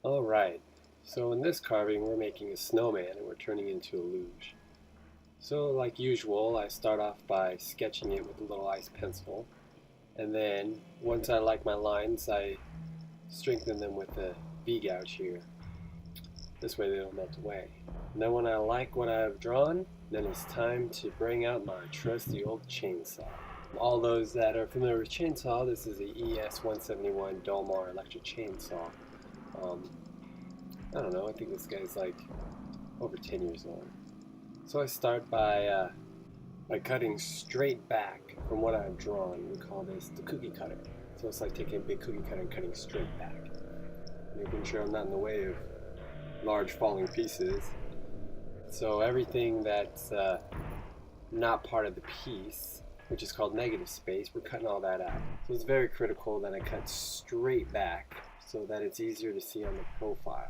Alright, so in this carving we're making a snowman and we're turning into a luge. So like usual, I start off by sketching it with a little ice pencil, and then once I like my lines, I strengthen them with a V-gouge here. This way they don't melt away. And then when I like what I've drawn, then it's time to bring out my trusty old chainsaw. All those that are familiar with chainsaw, this is the ES-171 Dolmar electric chainsaw. Um, I don't know, I think this guy's like over 10 years old. So I start by cutting straight back from what I've drawn. We call this the cookie cutter. So it's like taking a big cookie cutter and cutting straight back, making sure I'm not in the way of large falling pieces. So everything that's not part of the piece, which is called negative space, we're cutting all that out. So it's very critical that I cut straight back so that it's easier to see on the profile.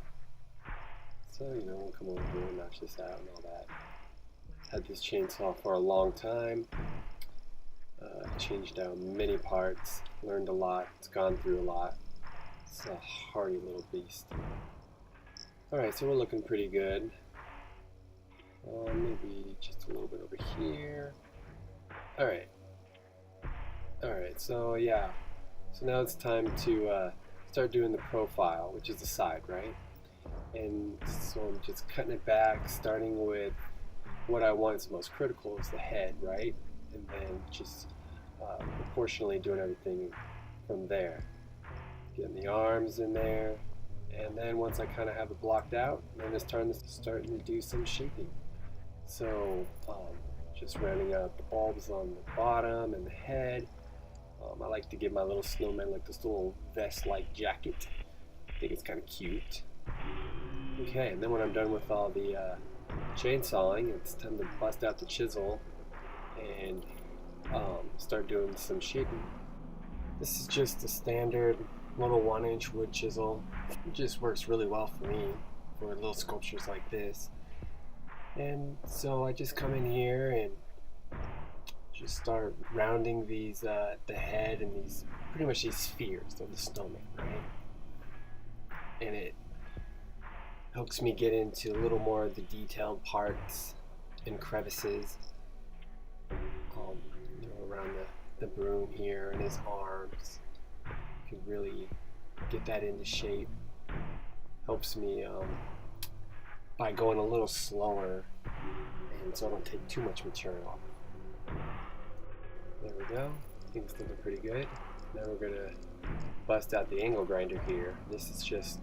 So, we'll come over here and notch this out and all that. Had this chainsaw for a long time. Changed out many parts, learned a lot, it's gone through a lot. It's a hardy little beast. Alright, so we're looking pretty good. Maybe just a little bit over here. Alright. Alright, so yeah. So now it's time to start doing the profile, which is the side, right? And so I'm just cutting it back, starting with what I want is most critical is the head, right? And then just proportionally doing everything from there. Getting the arms in there, and then once I kind of have it blocked out, then it's starting to do some shaping. So just rounding out the bulbs on the bottom and the head. I like to give my little snowman like this little vest-like jacket. I think it's kind of cute. Okay, and then when I'm done with all the chainsawing, it's time to bust out the chisel and start doing some shaping. This is just a standard little 1-inch wood chisel. It just works really well for me for little sculptures like this. And so I just come in here and just start rounding these the head and these pretty much these spheres of the snowman, right? And it helps me get into a little more of the detailed parts and crevices, around the broom here and his arms. You can really get that into shape. Helps me by going a little slower, and so I don't take too much material. There we go. I think it's looking pretty good. Now we're gonna bust out the angle grinder here. This is just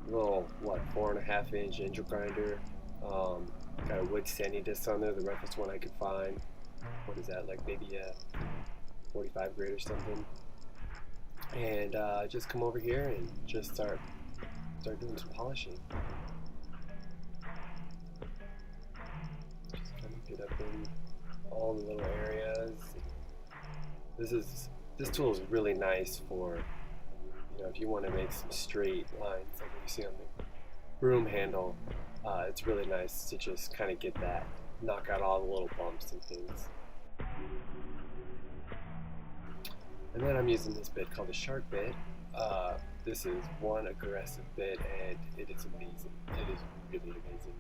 a little 4.5-inch angle grinder. Got a wood sanding disc on there, the roughest one I could find. What is that, like maybe a 45 grade or something? And just come over here and just start doing some polishing. Just kind of get up in all the little areas. This tool is really nice for if you want to make some straight lines like you see on the broom handle. It's really nice to just kind of get that, knock out all the little bumps and things. And then I'm using this bit called the shark bit. This is one aggressive bit, and it is amazing. It is really amazing.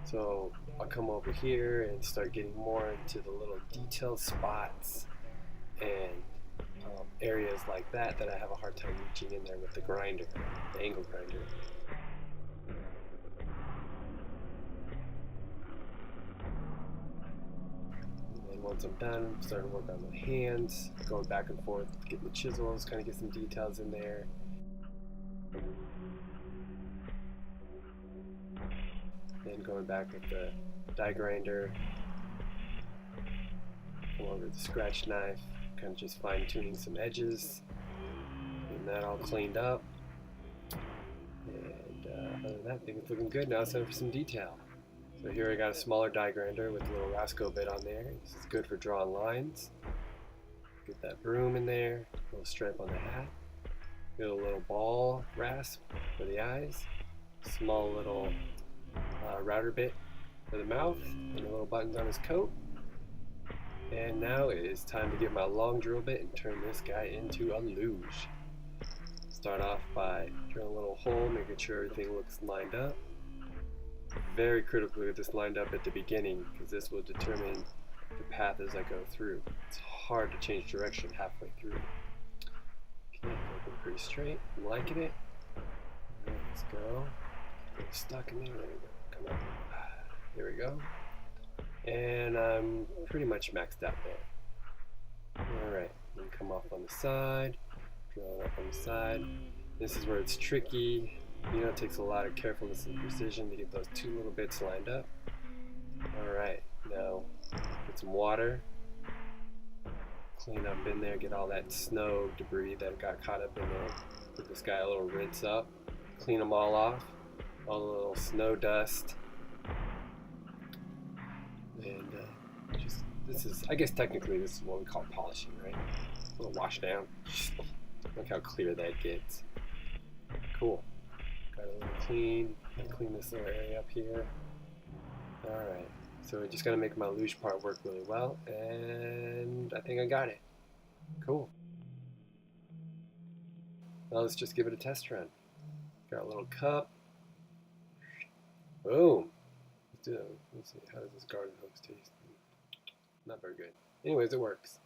So I'll come over here and start getting more into the little detailed spots and areas like that I have a hard time reaching in there with the grinder, the angle grinder. Once I'm done, I'm starting to work on my hands, going back and forth, getting the chisels, kind of get some details in there. Then going back with the die grinder, come over with the scratch knife, kind of just fine tuning some edges, getting that all cleaned up. And other than that, I think it's looking good. Now it's time for some detail. So here I got a smaller die grinder with a little Roscoe bit on there. This is good for drawing lines. Get that broom in there, a little stripe on the hat. Get a little ball rasp for the eyes. Small little router bit for the mouth, and the little buttons on his coat. And now it is time to get my long drill bit and turn this guy into a luge. Start off by drilling a little hole, making sure everything looks lined up. Very critical to get this lined up at the beginning, because this will determine the path as I go through. It's hard to change direction halfway through. Okay, looking pretty straight. I'm liking it. Alright, let's go. Get stuck in there. There we go. Come on. There we go. And I'm pretty much maxed out there. Alright, then come off on the side. Drill up on the side. This is where it's tricky. You know, it takes a lot of carefulness and precision to get those two little bits lined up. Alright, now get some water. Clean up in there, get all that snow debris that got caught up in there. Give this guy a little rinse up. Clean them all off. All the little snow dust. And just, this is, I guess technically this is what we call polishing, right? A little wash down. Look how clear that gets. Cool. Got a little clean. Clean this little area up here. Alright. So I just gotta make my luge part work really well, and I think I got it. Cool. Now let's just give it a test run. Got a little cup. Boom. Let's do it. Let's see. How does this garden hose taste? Not very good. Anyways, it works.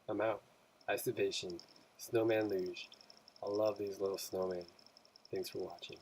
I'm out. ICEovation. Snowman Luge. I love these little snowmen. Thanks for watching.